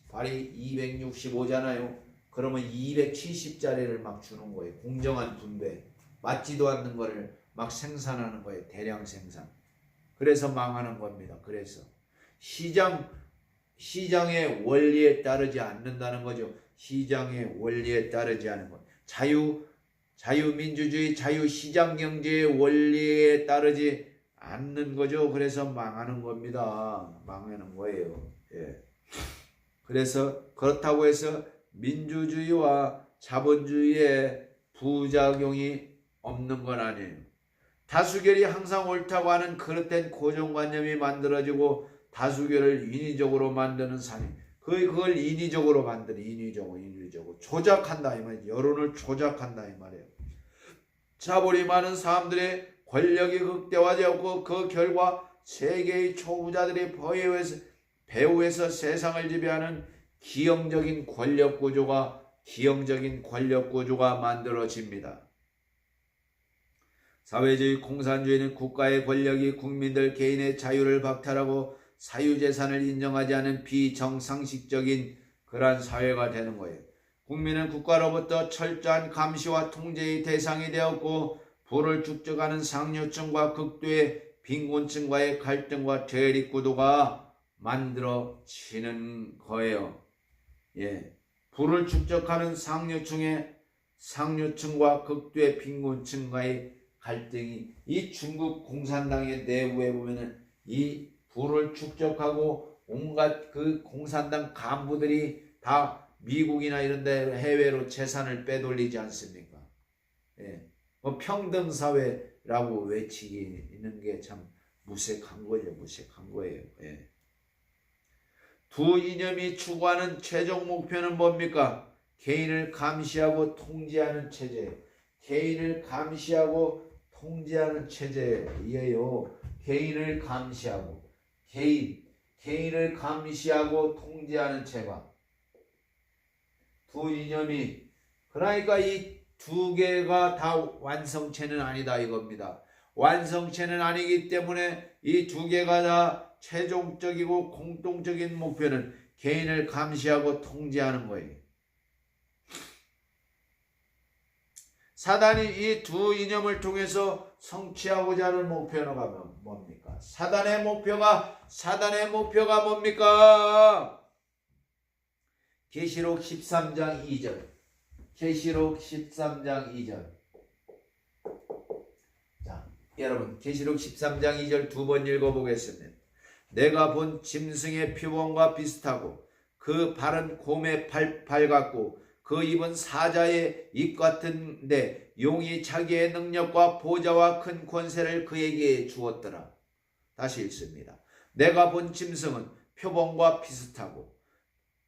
Speaker 1: 발이 265잖아요. 그러면 270짜리를 막 주는 거예요. 공정한 분배. 맞지도 않는 거를 막 생산하는 거예요. 대량 생산. 그래서 망하는 겁니다. 그래서 시장의 원리에 따르지 않는다는 거죠. 시장의 원리에 따르지 않는 것. 자유민주주의, 자유시장경제의 원리에 따르지 않는 거죠. 그래서 망하는 겁니다. 망하는 거예요. 예. 그래서 그렇다고 해서 민주주의와 자본주의의 부작용이 없는 건 아니에요. 다수결이 항상 옳다고 하는 그릇된 고정관념이 만들어지고 다수결을 인위적으로 만드는 사회. 그걸 인위적으로 만들어. 인위적으로. 조작한다 이 말이에요. 여론을 조작한다 이 말이에요. 자본이 많은 사람들의 권력이 극대화되었고 그 결과 세계의 초부자들이 배후에서 세상을 지배하는 기형적인 권력 구조가 만들어집니다. 사회주의 공산주의는 국가의 권력이 국민들 개인의 자유를 박탈하고 사유재산을 인정하지 않은 비정상식적인 그러한 사회가 되는 거예요. 국민은 국가로부터 철저한 감시와 통제의 대상이 되었고 부를 축적하는 상류층과 극도의 빈곤층과의 갈등과 대립 구도가 만들어지는 거예요. 예, 부를 축적하는 상류층과 극도의 빈곤층과의 갈등이 이 중국 공산당의 내부에 보면은 이 부를 축적하고 온갖 그 공산당 간부들이 다 미국이나 이런 데 해외로 재산을 빼돌리지 않습니까? 예. 뭐 평등사회라고 외치기는 게 참 무색한 거예요. 예. 두 이념이 추구하는 최종 목표는 뭡니까? 개인을 감시하고 통제하는 체제예요. 개인을 감시하고 통제하는 체제예요. 개인을 감시하고 통제하는 체가 두 이념이 그러니까 이 두 개가 다 완성체는 아니다 이겁니다. 완성체는 아니기 때문에 이 두 개가 다 최종적이고 공통적인 목표는 개인을 감시하고 통제하는 거예요. 사단이 이 두 이념을 통해서 성취하고자 하는 목표가 뭡니까? 사단의 목표가 뭡니까? 계시록 13장 2절. 자, 여러분 계시록 13장 2절 두 번 읽어보겠습니다. 내가 본 짐승의 표범과 비슷하고 그 발은 곰의 발 같고 그 입은 사자의 입 같은데 용이 자기의 능력과 보좌와 큰 권세를 그에게 주었더라. 다시 읽습니다. 내가 본 짐승은 표범과 비슷하고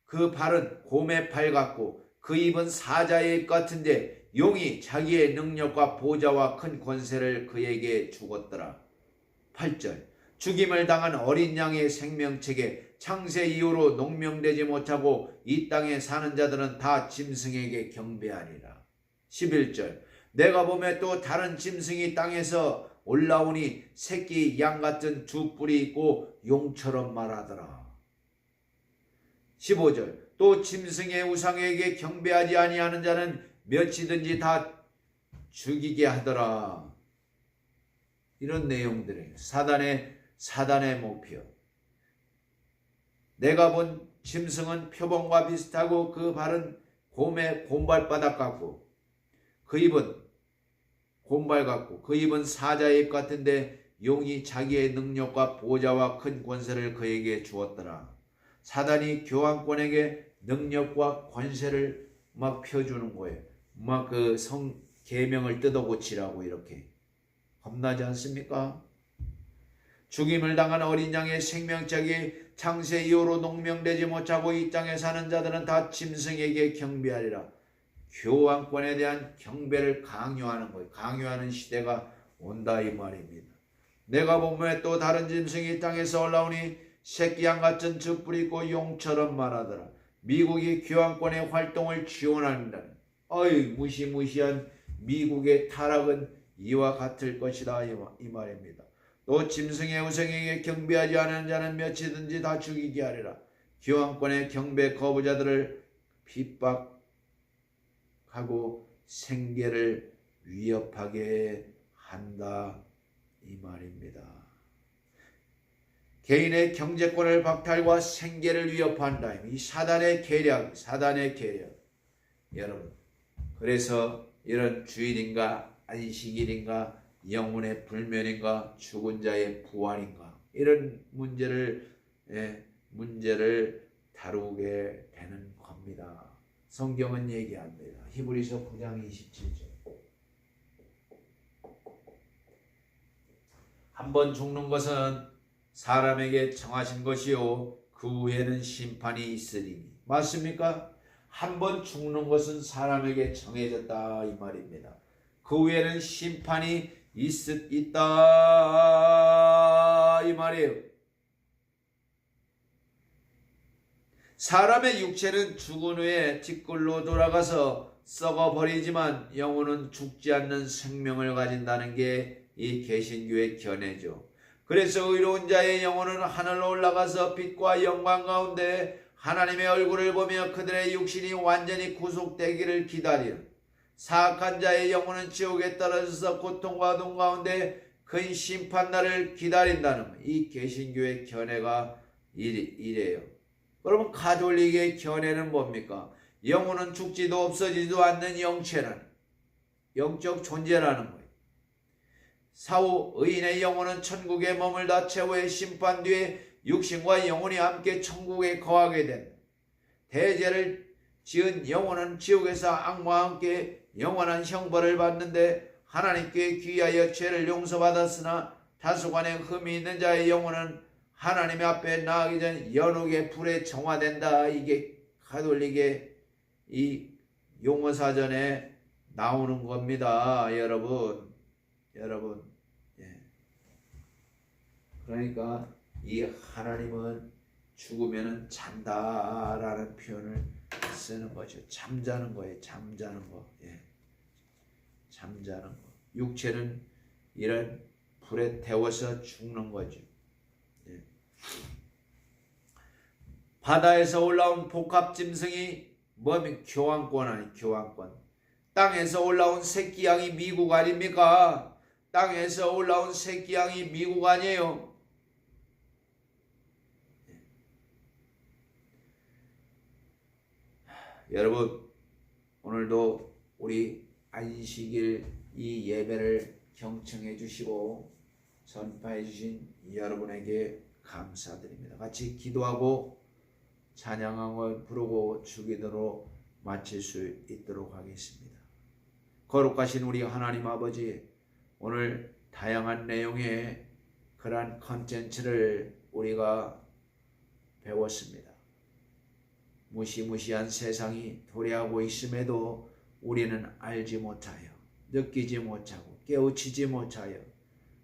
Speaker 1: 그 발은 곰의 발 같고 그 입은 사자의 입 같은데 용이 자기의 능력과 보좌와 큰 권세를 그에게 주었더라. 8절 죽임을 당한 어린 양의 생명책에 창세 이후로 농명되지 못하고 이 땅에 사는 자들은 다 짐승에게 경배하리라. 11절 내가 보매 또 다른 짐승이 땅에서 올라오니 새끼 양 같은 두 뿔이 있고 용처럼 말하더라. 15절 또 짐승의 우상에게 경배하지 아니하는 자는 몇이든지 다 죽이게 하더라. 이런 내용들이에요. 사단의 목표. 내가 본 짐승은 표범과 비슷하고 그 발은 곰의 곰발바닥 같고 그 입은 곰발 같고 그 입은 사자의 입 같은데 용이 자기의 능력과 보좌와 큰 권세를 그에게 주었더라. 사단이 교황권에게 능력과 권세를 막 펴주는 거예요. 막 그 성 계명을 뜯어고치라고 이렇게. 겁나지 않습니까? 죽임을 당한 어린 양의 생명짝이 창세 이후로 농명되지 못하고 이 땅에 사는 자들은 다 짐승에게 경배하리라. 교황권에 대한 경배를 강요하는 거예요. 강요하는 시대가 온다 이 말입니다. 내가 본문에 또 다른 짐승이 땅에서 올라오니 새끼양 같은 즙불이 있고 용처럼 말하더라. 미국이 교황권의 활동을 지원한다. 어이 무시무시한 미국의 타락은 이와 같을 것이다 이 말입니다. 또 짐승의 우상에게 경배하지 않은 자는 몇이든지 다 죽이게 하리라. 교황권의 경배 거부자들을 핍박하고 생계를 위협하게 한다 이 말입니다. 개인의 경제권을 박탈과 생계를 위협한다. 이 사단의 계략. 여러분, 그래서 이런 주일인가 안식일인가 영혼의 불면인가 죽은 자의 부활인가 이런 문제를 다루게 되는 겁니다. 성경은 얘기합니다. 히브리서 9장 27절. 한번 죽는 것은 사람에게 정하신 것이요 그 후에는 심판이 있으리니. 맞습니까? 한번 죽는 것은 사람에게 정해졌다 이 말입니다. 그 후에는 심판이 있다 이 말이에요. 사람의 육체는 죽은 후에 뒷골로 돌아가서 썩어버리지만 영혼은 죽지 않는 생명을 가진다는 게 이 개신교의 견해죠. 그래서 의로운 자의 영혼은 하늘로 올라가서 빛과 영광 가운데 하나님의 얼굴을 보며 그들의 육신이 완전히 구속되기를 기다리는, 사악한 자의 영혼은 지옥에 떨어져서 고통과 어둠 가운데 큰 심판날을 기다린다는 이 개신교의 견해가 이래요. 그러면 가톨릭의 견해는 뭡니까? 영혼은 죽지도 없어지지도 않는 영체라는, 영적 존재라는 거예요. 사후 의인의 영혼은 천국에 머물다 최후의 심판 뒤에 육신과 영혼이 함께 천국에 거하게 된다. 대죄를 지은 영혼은 지옥에서 악마와 함께 영원한 형벌을 받는데 하나님께 귀하여 죄를 용서받았으나 다소간에 흠이 있는 자의 영혼은 하나님 앞에 나가기 전 연옥의 불에 정화된다. 이게 가톨릭의 이 용어사전에 나오는 겁니다. 여러분. 그러니까 이 하나님은 죽으면 잔다라는 표현을 쓰는 거죠. 잠자는 거예요. 잠자는 거. 잠자는 거. 육체는 이런 불에 태워서 죽는 거죠. 바다에서 올라온 복합짐승이 뭐면 교황권 아니 교황권. 땅에서 올라온 새끼양이 미국 아닙니까? 땅에서 올라온 새끼양이 미국 아니에요. 여러분, 오늘도 우리 안식일 이 예배를 경청해 주시고 전파해 주신 여러분에게 감사드립니다. 같이 기도하고 찬양을 부르고 주기도로 마칠 수 있도록 하겠습니다. 거룩하신 우리 하나님 아버지, 오늘 다양한 내용의 그러한 컨텐츠를 우리가 배웠습니다. 무시무시한 세상이 도래하고 있음에도 우리는 알지 못하여, 느끼지 못하고, 깨우치지 못하여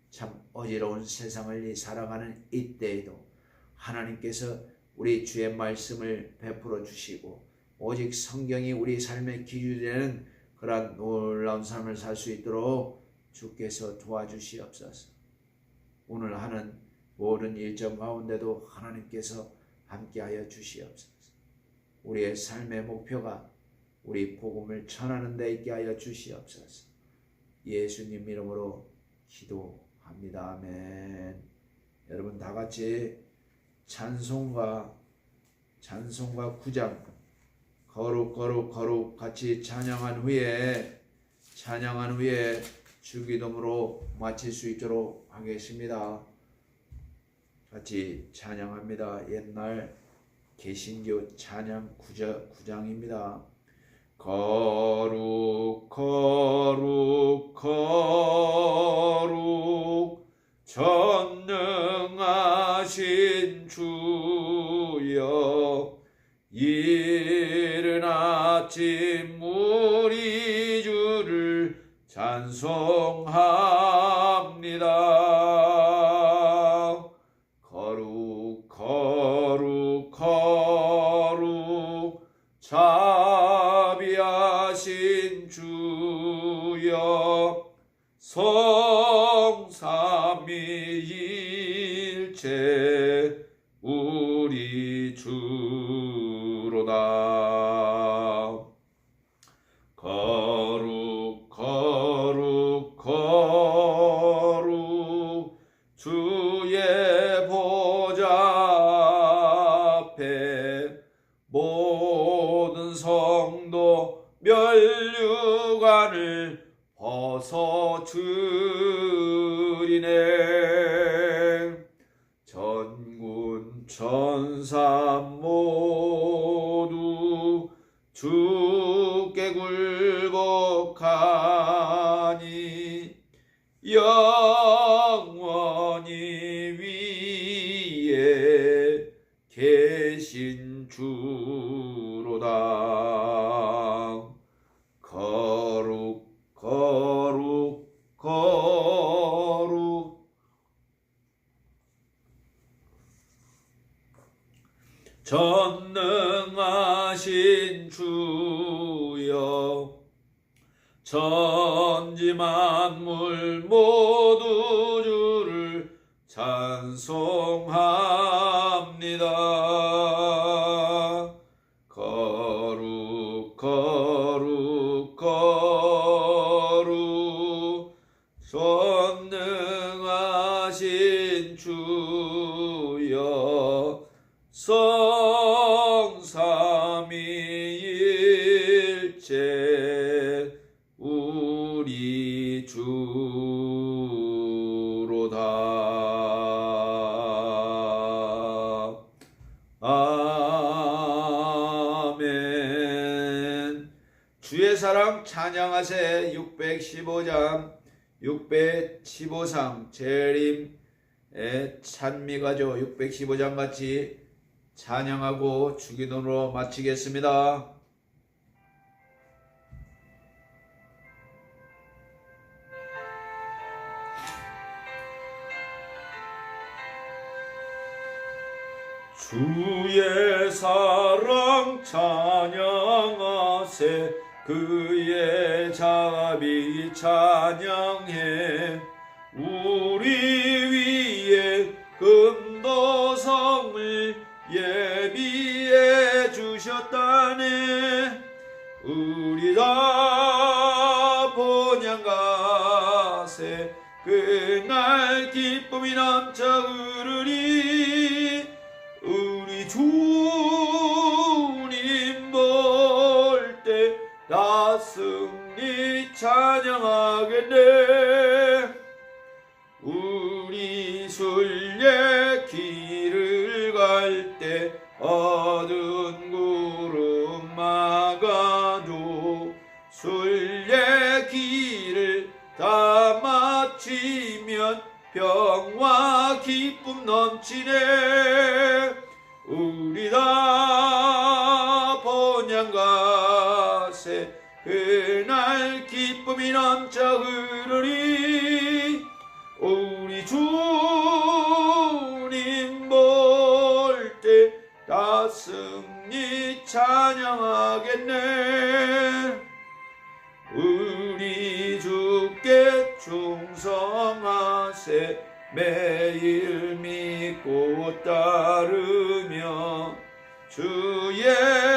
Speaker 1: 참 어지러운 세상을 살아가는 이때에도 하나님께서 우리 주의 말씀을 베풀어 주시고 오직 성경이 우리 삶의 기준이 되는 그러한 놀라운 삶을 살 수 있도록 주께서 도와주시옵소서. 오늘 하는 모든 일정 가운데도 하나님께서 함께하여 주시옵소서. 우리의 삶의 목표가 우리 복음을 전하는 데 있게 하여 주시옵소서. 예수님 이름으로 기도합니다. 아멘. 여러분 다 같이 찬송가 9장 거룩 거룩 거룩 같이 찬양한 후에 찬양한 후에 주기도문으로 마칠 수 있도록 하겠습니다. 같이 찬양합니다. 옛날 개신교 찬양 9장입니다. 거룩 거룩 거룩 전능하신 주여, 이른 아침 우리 주를 찬송합니다. 거룩 거룩 거룩 자비하신 주여, 성삼위일체 우리 주로다. 거룩 거룩 거룩 주의 보좌 앞에 모든 성도 면류관을 벗어주리네. 전군 천사 모두 주께 굴복하니 영원히 위에 계신 주로다. 거룩 거룩 거룩 전능하신 주여, 천지 만물 모두 주를 찬송합니다. 거룩 거룩 거룩 전능하신 주여, 성삼위일체 우리 주로다. 아멘. 주의 사랑 찬양하세. 615장 615상 재림의 찬미가죠. 615장 같이 찬양하고 주기도문으로 마치겠습니다. 주의 사랑 찬양하세. 그의 자비 찬양해. 우리 위에 금도성을 예비해 주셨다네. 우리 다 본향가세. 그날 기쁨이 넘쳐 흐르리. 우리 주님 볼 때 나 승리 찬양하겠네. 우리 순례 길을 갈 때 어두운 구름 막아도 순례 길을 다 마치면 평화 기쁨 넘치네. 우리 다 본향가세. 그날 기쁨이 넘쳐 흐르리. 우리 주님 볼 때 다 승리 찬양하겠네. 우리 주께 충성하세. 매일 믿고 따르며 주의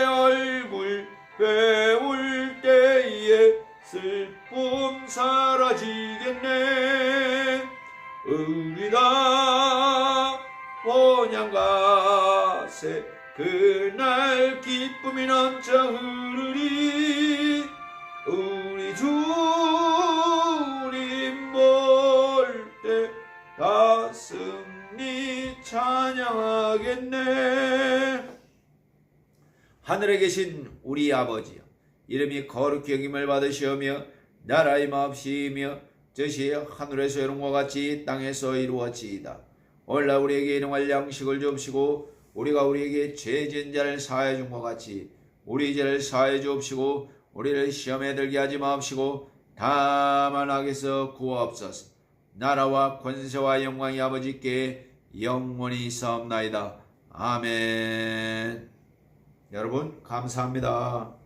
Speaker 1: 얼굴 배울 때에 슬픔 사라지겠네. 우리 다 본향가세. 그날 기쁨이 넘쳐 흐르리. 우리 우리 주님 볼 때 다 승리 찬양하겠네. 하늘에 계신 우리 아버지여, 이름이 거룩히 여김을 받으시오며 나라의 마옵시며 뜻이 하늘에서 이룬 것 같이 땅에서 이루어지이다. 오늘날 우리에게 일용할 양식을 주옵시고 우리가 우리에게 죄 지은 자를 사하여 준 것 같이 우리 죄를 사하여 주옵시고 우리를 시험에 들게 하지 마옵시고 다만 악에서 구하옵소서. 나라와 권세와 영광이 아버지께 영원히 있사옵나이다. 아멘. 여러분 감사합니다.